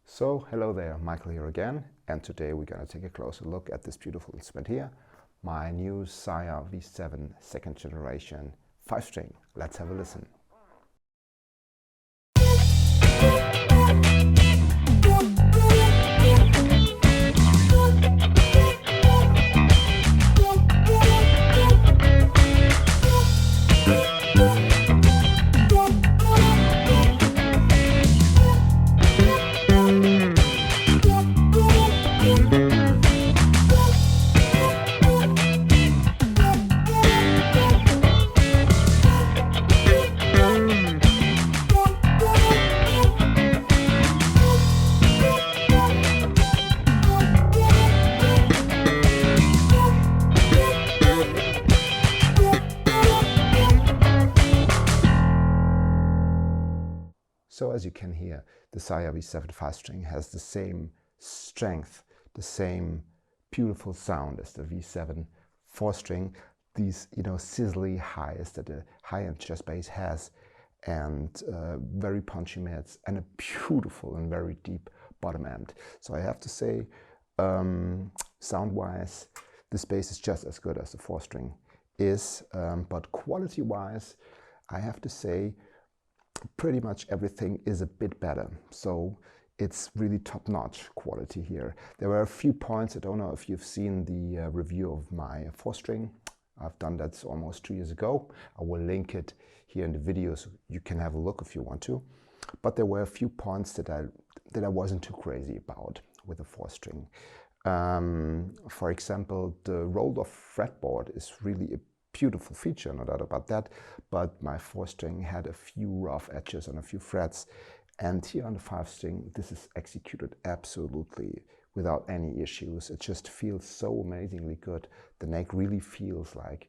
So, hello there, Michael here again, and today we're going to take a closer look at this beautiful instrument here, my new Sire V7 second generation 5-string. Let's have a listen. So as you can hear, the Sire V7 5-string has the same strength, the same beautiful sound as the V7 4-string. These, sizzly highs that a high-end jazz bass has, and very punchy mids, and a beautiful and very deep bottom end. So I have to say, sound-wise, this bass is just as good as the 4-string is, but quality-wise, I have to say, pretty much everything is a bit better. So it's really top-notch quality here. There were a few points. I don't know if you've seen the review of my 4-string. I've done that almost 2 years ago. I will link it here in the video so you can have a look if you want to. But there were a few points that I wasn't too crazy about with the 4-string. For example, the rolled off fretboard is really a beautiful feature, no doubt about that, but my 4-string had a few rough edges on a few frets, and here on the 5-string this is executed absolutely without any issues. It just feels so amazingly good. The neck really feels like,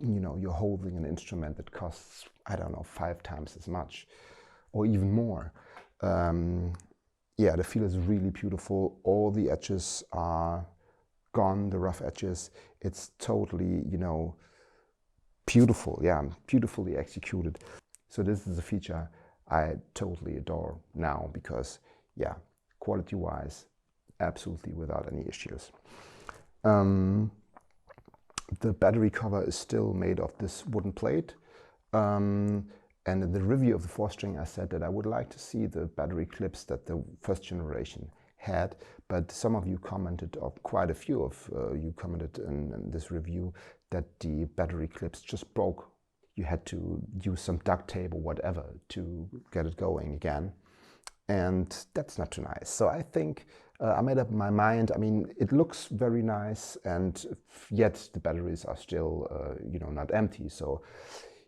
you're holding an instrument that costs, I don't know, 5 times as much or even more. Yeah, the feel is really beautiful. All the edges are gone, the rough edges. It's totally, beautiful, yeah, beautifully executed. So this is a feature I totally adore now because, yeah, quality-wise, absolutely without any issues. The battery cover is still made of this wooden plate. And in the review of the 4-string, I said that I would like to see the battery clips that the first generation had, but some of you commented, or quite a few of you commented in this review, that the battery clips just broke. You had to use some duct tape or whatever to get it going again, and that's not too nice. So I think I made up my mind. I mean, it looks very nice, and yet the batteries are still not empty, so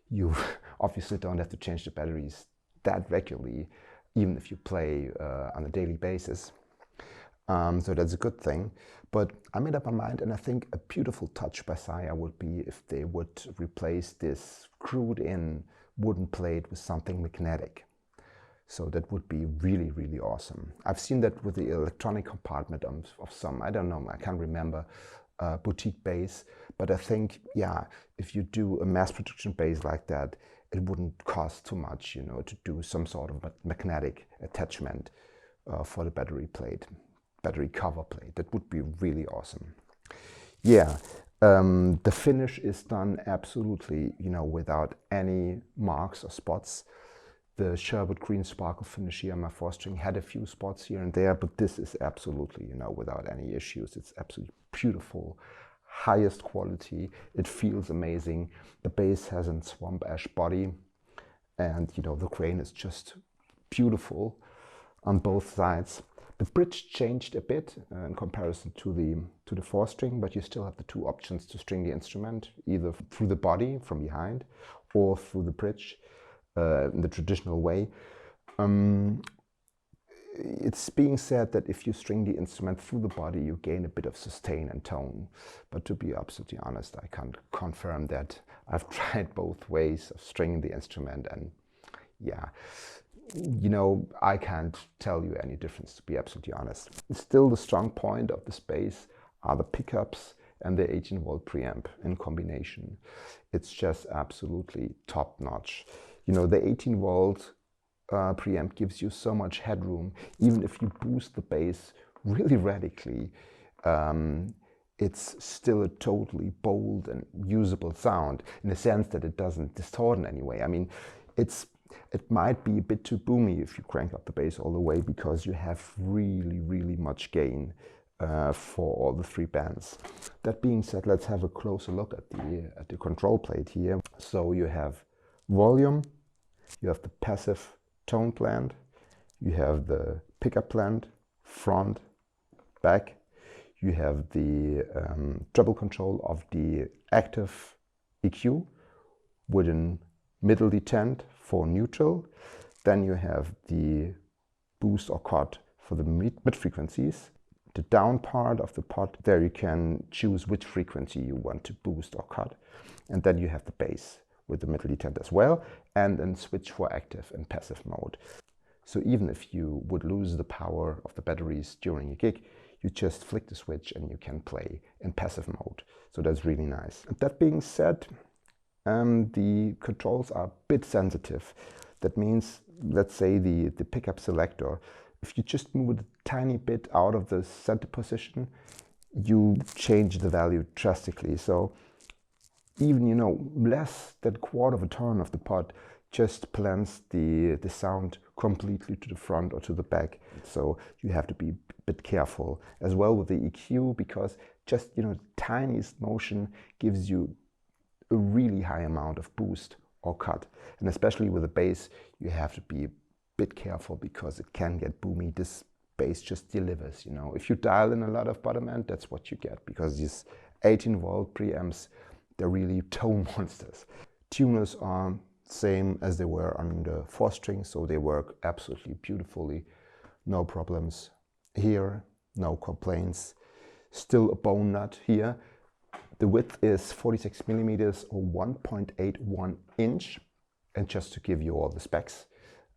you obviously don't have to change the batteries that regularly, even if you play on a daily basis. So that's a good thing. But I made up my mind, and I think a beautiful touch by Sire would be if they would replace this screwed-in wooden plate with something magnetic. So that would be really, really awesome. I've seen that with the electronic compartment of some, I don't know, I can't remember, boutique bass. But I think, yeah, if you do a mass production bass like that, it wouldn't cost too much, to do some sort of magnetic attachment for the battery cover plate. That would be really awesome. Yeah, the finish is done absolutely, without any marks or spots. The sherbet green sparkle finish here on my 4-string had a few spots here and there, but this is absolutely, without any issues. It's absolutely beautiful, highest quality. It feels amazing. The bass has a swamp ash body, and the grain is just beautiful on both sides. The bridge changed a bit in comparison to the 4-string, but you still have the 2 options to string the instrument, either through the body from behind or through the bridge in the traditional way. It's being said that if you string the instrument through the body, you gain a bit of sustain and tone. But to be absolutely honest, I can't confirm that. I've tried both ways of stringing the instrument, and yeah, I can't tell you any difference, to be absolutely honest. Still, the strong point of this bass are the pickups and the 18-volt preamp in combination. It's just absolutely top-notch. You know, the 18-volt preamp gives you so much headroom. Even if you boost the bass really radically, it's still a totally bold and usable sound, in the sense that it doesn't distort in any way. I mean, it might be a bit too boomy if you crank up the bass all the way, because you have really much gain for all the three bands. That being said, let's have a closer look at the control plate here. So you have volume, you have the passive tone blend, you have the pickup blend, front, back, you have the treble control of the active EQ with a middle detent for neutral. Then you have the boost or cut for the mid frequencies. The down part of the pot, there you can choose which frequency you want to boost or cut. And then you have the bass with the middle detent as well, and then switch for active and passive mode. So even if you would lose the power of the batteries during a gig, you just flick the switch and you can play in passive mode. So that's really nice. And that being said, the controls are a bit sensitive. That means, let's say the pickup selector, if you just move it a tiny bit out of the center position, you change the value drastically. So even, you know, less than a quarter of a turn of the pot just plants the sound completely to the front or to the back. So you have to be a bit careful as well with the EQ, because just, you know, the tiniest motion gives you a really high amount of boost or cut. And especially with the bass, you have to be a bit careful, because it can get boomy. This bass just delivers, you know. If you dial in a lot of bottom end, that's what you get, because these 18-volt preamps, they're really tone monsters. Tuners are same as they were on the 4-string, so they work absolutely beautifully. No problems here, no complaints. Still a bone nut here. The width is 46 millimeters or 1.81 inch. And just to give you all the specs,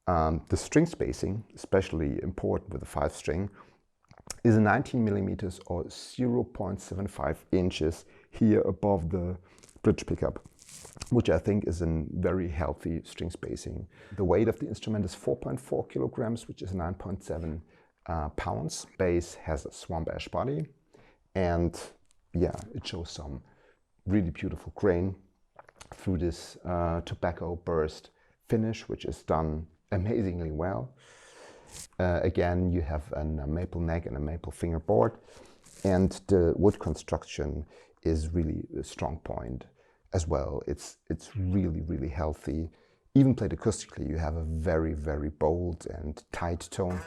the string spacing, especially important with the 5-string, is 19 millimeters or 0.75 inches here above the bridge pickup, which I think is a very healthy string spacing. The weight of the instrument is 4.4 kilograms, which is 9.7 pounds. Bass has a swamp ash body, and yeah, it shows some really beautiful grain through this tobacco burst finish, which is done amazingly well. Again, you have a maple neck and a maple fingerboard, and the wood construction is really a strong point as well. It's really healthy. Even played acoustically, you have a very bold and tight tone.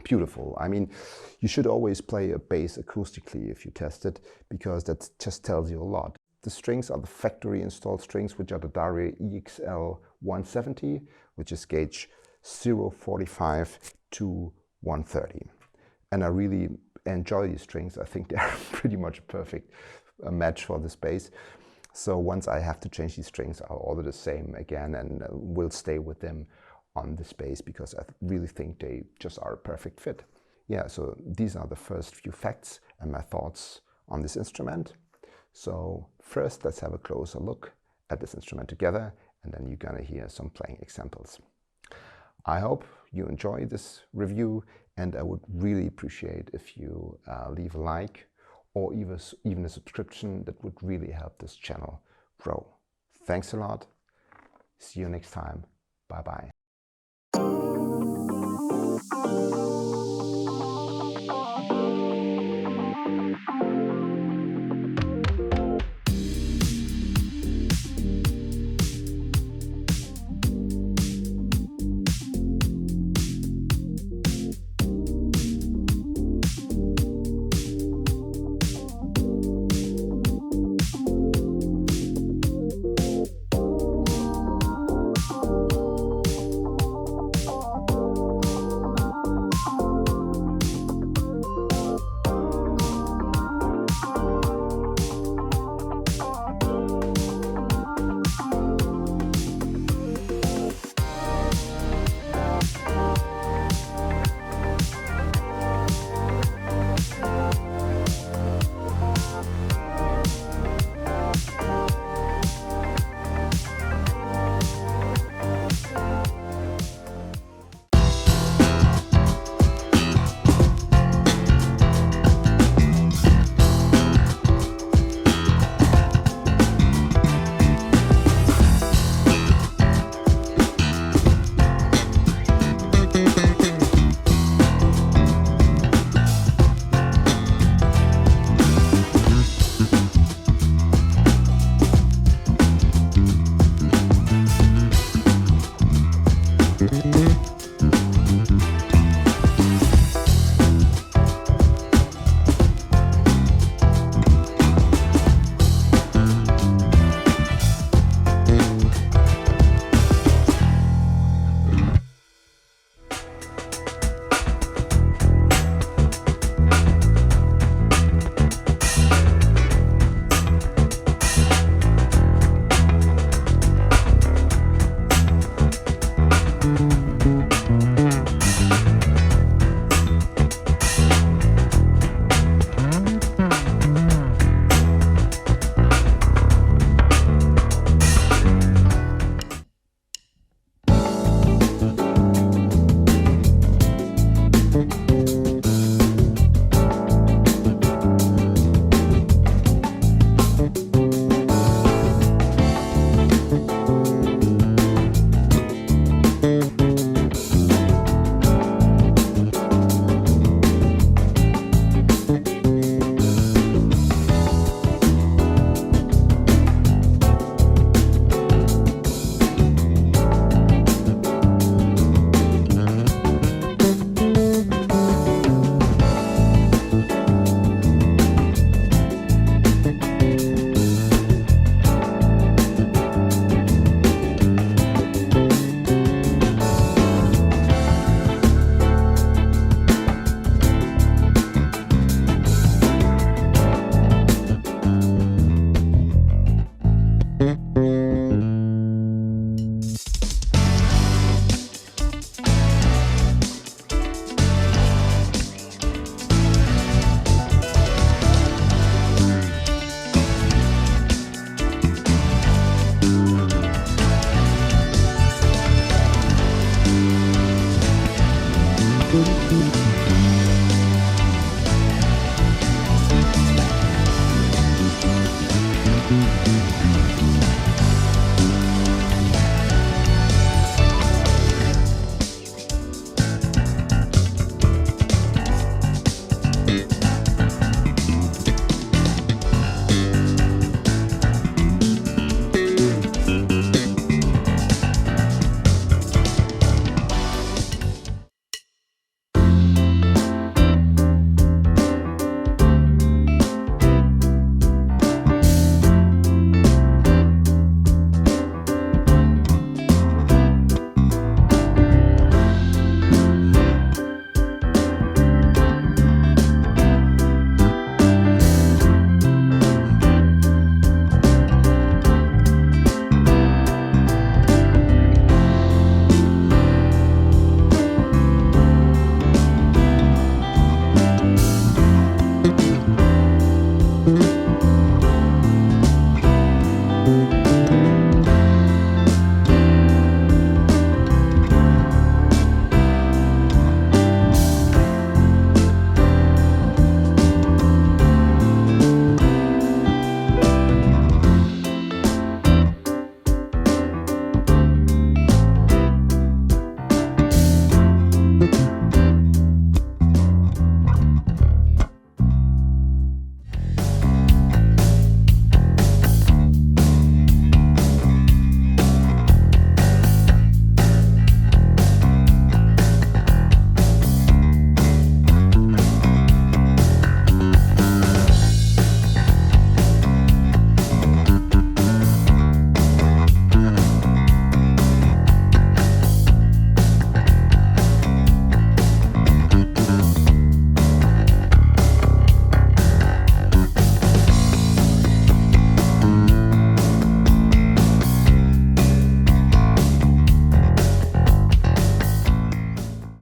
Beautiful. I mean, you should always play a bass acoustically if you test it, because that just tells you a lot. The strings are the factory installed strings, which are the Daria EXL 170, which is gauge 045 to 130. And I really enjoy these strings. I think they're pretty much a perfect match for this bass. So once I have to change these strings, I'll order the same again and will stay with them on this bass, because I really think they just are a perfect fit. Yeah, so these are the first few facts and my thoughts on this instrument. So first, let's have a closer look at this instrument together, and then you're gonna hear some playing examples. I hope you enjoy this review, and I would really appreciate if you leave a like or even a subscription. That would really help this channel grow. Thanks a lot. See you next time. Bye-bye.